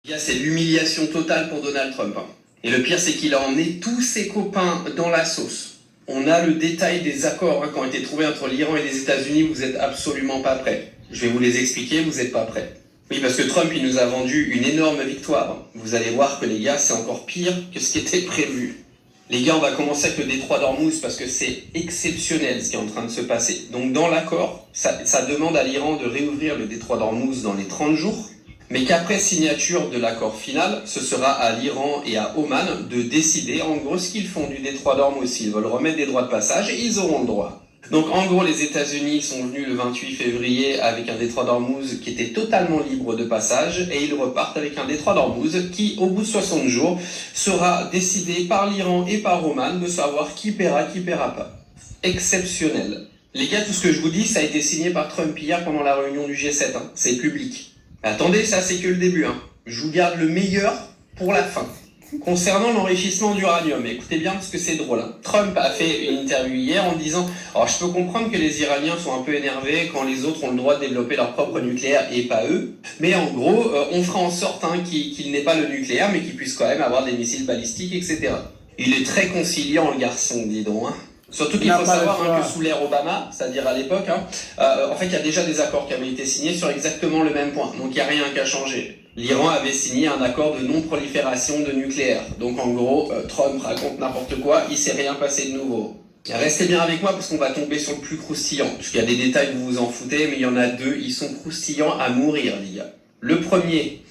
C'est l'humiliation totale pour Donald Trump. Et le pire, c'est qu'il a emmené tous ses copains dans la sauce. On a le détail des accords qui ont été trouvés entre l'Iran et les États-Unis. Vous n'êtes absolument pas prêts. Je vais vous les expliquer, vous n'êtes pas prêts. Oui, parce que Trump, il nous a vendu une énorme victoire. Vous allez voir que les gars, c'est encore pire que ce qui était prévu. Les gars, on va commencer avec le détroit d'Ormuz parce que c'est exceptionnel ce qui est en train de se passer. Donc dans l'accord, ça demande à l'Iran de réouvrir le détroit d'Ormuz dans les 30 jours. Mais qu'après signature de l'accord final, ce sera à l'Iran et à Oman de décider en gros ce qu'ils font du détroit d'Ormuz. S'ils veulent remettre des droits de passage, et ils auront le droit. Donc en gros, les États-Unis sont venus le 28 février avec un détroit d'Ormuz qui était totalement libre de passage, et ils repartent avec un détroit d'Ormuz qui, au bout de 60 jours, sera décidé par l'Iran et par Oman de savoir qui paiera pas. Exceptionnel. Les gars, tout ce que je vous dis, ça a été signé par Trump hier pendant la réunion du G7. C'est public. Attendez, ça c'est que le début. Je vous garde le meilleur pour la fin. Concernant l'enrichissement d'uranium, écoutez bien parce que c'est drôle. Trump a fait une interview hier en disant « Alors je peux comprendre que les Iraniens sont un peu énervés quand les autres ont le droit de développer leur propre nucléaire et pas eux. Mais en gros, on fera en sorte qu'il n'ait pas le nucléaire mais qu'il puisse quand même avoir des missiles balistiques, etc. » Il est très conciliant le garçon, dis donc. Surtout qu'il faut savoir que sous l'ère Obama, c'est-à-dire à l'époque, en fait il y a déjà des accords qui avaient été signés sur exactement le même point. Donc il n'y a rien qu'à changer. L'Iran avait signé un accord de non-prolifération de nucléaire. Donc en gros, Trump raconte n'importe quoi, il ne s'est rien passé de nouveau. Restez bien avec moi parce qu'on va tomber sur le plus croustillant. Parce qu'il y a des détails, vous vous en foutez, mais il y en a deux, ils sont croustillants à mourir, les gars. Le premier,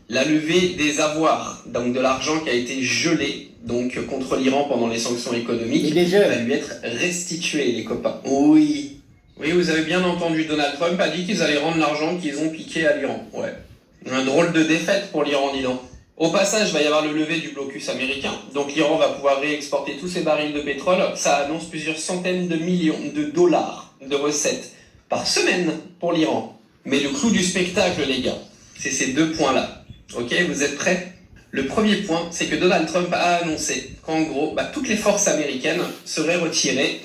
la levée des avoirs, donc de l'argent qui a été gelé donc contre l'Iran pendant les sanctions économiques, va lui être restitué, les copains. Oui, vous avez bien entendu, Donald Trump a dit qu'ils allaient rendre l'argent qu'ils ont piqué à l'Iran. Ouais. Un drôle de défaite pour l'Iran, dis donc. Au passage, il va y avoir le lever du blocus américain, donc l'Iran va pouvoir réexporter tous ses barils de pétrole. Ça annonce plusieurs centaines de millions de dollars de recettes par semaine pour l'Iran. Mais le clou du spectacle, les gars, c'est ces deux points-là. Ok, vous êtes prêts ? Le premier point, c'est que Donald Trump a annoncé qu'en gros, toutes les forces américaines seraient retirées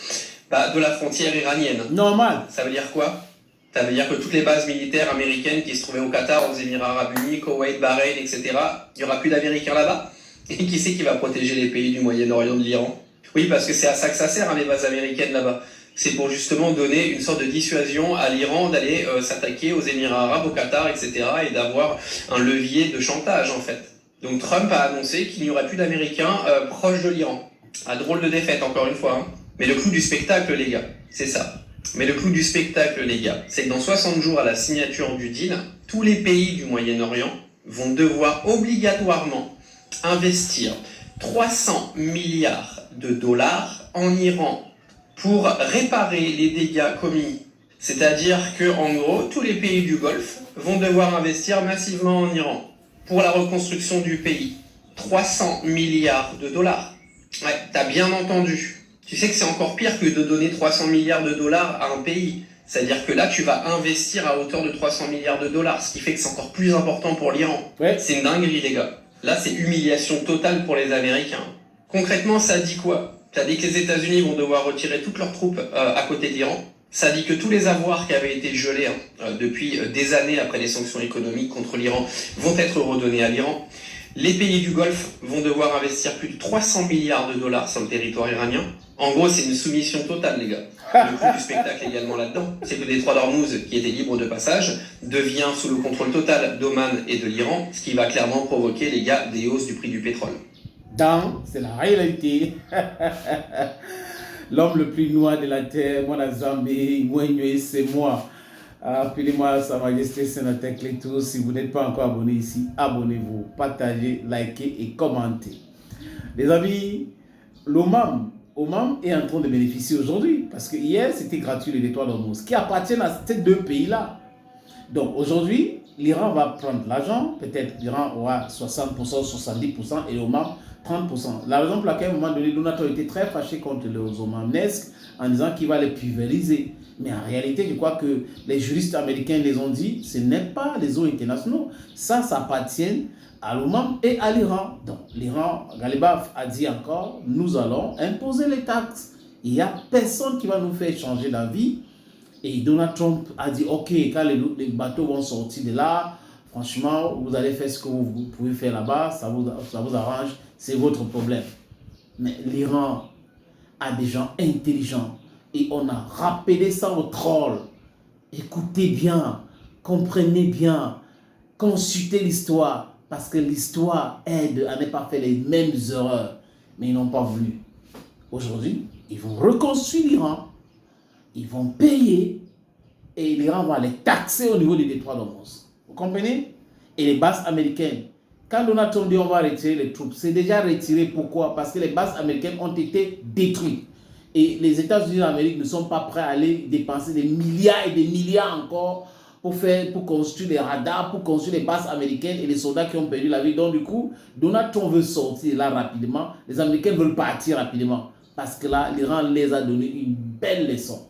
de la frontière iranienne. Normal. Ça veut dire quoi ? Ça veut dire que toutes les bases militaires américaines qui se trouvaient au Qatar, aux Émirats Arabes Unis, Koweït, Bahreïn, etc., il n'y aura plus d'Américains là-bas. Et qui c'est qui va protéger les pays du Moyen-Orient, de l'Iran ? Oui, parce que c'est à ça que ça sert, les bases américaines là-bas. C'est pour justement donner une sorte de dissuasion à l'Iran d'aller s'attaquer aux Émirats Arabes, au Qatar, etc., et d'avoir un levier de chantage, en fait. Donc Trump a annoncé qu'il n'y aurait plus d'Américains proches de l'Iran. À drôle de défaite, encore une fois. Mais le clou du spectacle, les gars, c'est ça. Mais le clou du spectacle, les gars, c'est que dans 60 jours à la signature du deal, tous les pays du Moyen-Orient vont devoir obligatoirement investir 300 milliards de dollars en Iran pour réparer les dégâts commis. C'est-à-dire que, en gros, tous les pays du Golfe vont devoir investir massivement en Iran pour la reconstruction du pays. 300 milliards de dollars. Ouais, t'as bien entendu. Tu sais que c'est encore pire que de donner 300 milliards de dollars à un pays. C'est-à-dire que là, tu vas investir à hauteur de 300 milliards de dollars, ce qui fait que c'est encore plus important pour l'Iran. Ouais. C'est une dinguerie, les gars. Là, c'est humiliation totale pour les Américains. Concrètement, ça dit quoi ? Ça dit que les États-Unis vont devoir retirer toutes leurs troupes à côté de l'Iran. Ça dit que tous les avoirs qui avaient été gelés depuis des années après les sanctions économiques contre l'Iran vont être redonnés à l'Iran. Les pays du Golfe vont devoir investir plus de 300 milliards de dollars sur le territoire iranien. En gros, c'est une soumission totale, les gars. Le clou du spectacle également là-dedans, c'est que le détroit d'Ormuz, qui était libre de passage, devient sous le contrôle total d'Oman et de l'Iran, ce qui va clairement provoquer, les gars, des hausses du prix du pétrole. C'est la réalité. L'homme le plus noir de la terre, moi la Zambie, c'est moi. Appelez-moi Sa Majesté Sénateur Cléto. Si vous n'êtes pas encore abonné ici, abonnez-vous, partagez, likez et commentez. Les amis, l'OMAM est en train de bénéficier aujourd'hui parce que hier c'était gratuit le détroit d'Ormuz qui appartient à ces deux pays-là. Donc aujourd'hui, l'Iran va prendre l'argent, peut-être l'Iran aura 60%, 70% et l'OMAM 30%. La raison pour laquelle, à un moment donné, Donald Trump était très fâché contre les Omanesques en disant qu'il va les pulvériser. Mais en réalité, je crois que les juristes américains les ont dit, ce n'est pas les eaux internationaux. Ça appartient à l'OMAM et à l'Iran. Donc, l'Iran, Ghalibaf a dit encore, nous allons imposer les taxes. Il n'y a personne qui va nous faire changer d'avis. Et Donald Trump a dit, ok, quand les bateaux vont sortir de là, Franchement, vous allez faire ce que vous pouvez faire là-bas, ça vous arrange, c'est votre problème. Mais l'Iran a des gens intelligents et on a rappelé ça aux trolls. Écoutez bien, comprenez bien, consultez l'histoire, parce que l'histoire aide à ne pas faire les mêmes erreurs. Mais ils n'ont pas voulu. Aujourd'hui, ils vont reconstruire l'Iran, ils vont payer, et l'Iran va les taxer au niveau des détroits d'Ormuz. Vous comprenez? Et les bases américaines, quand Donald Trump dit on va retirer les troupes, c'est déjà retiré. Pourquoi? Parce que les bases américaines ont été détruites. Et les États-Unis d'Amérique ne sont pas prêts à aller dépenser des milliards et des milliards encore pour construire des radars, pour construire les bases américaines et les soldats qui ont perdu la vie. Donc du coup, Donald Trump veut sortir là rapidement. Les Américains veulent partir rapidement. Parce que là, l'Iran les a donné une belle leçon.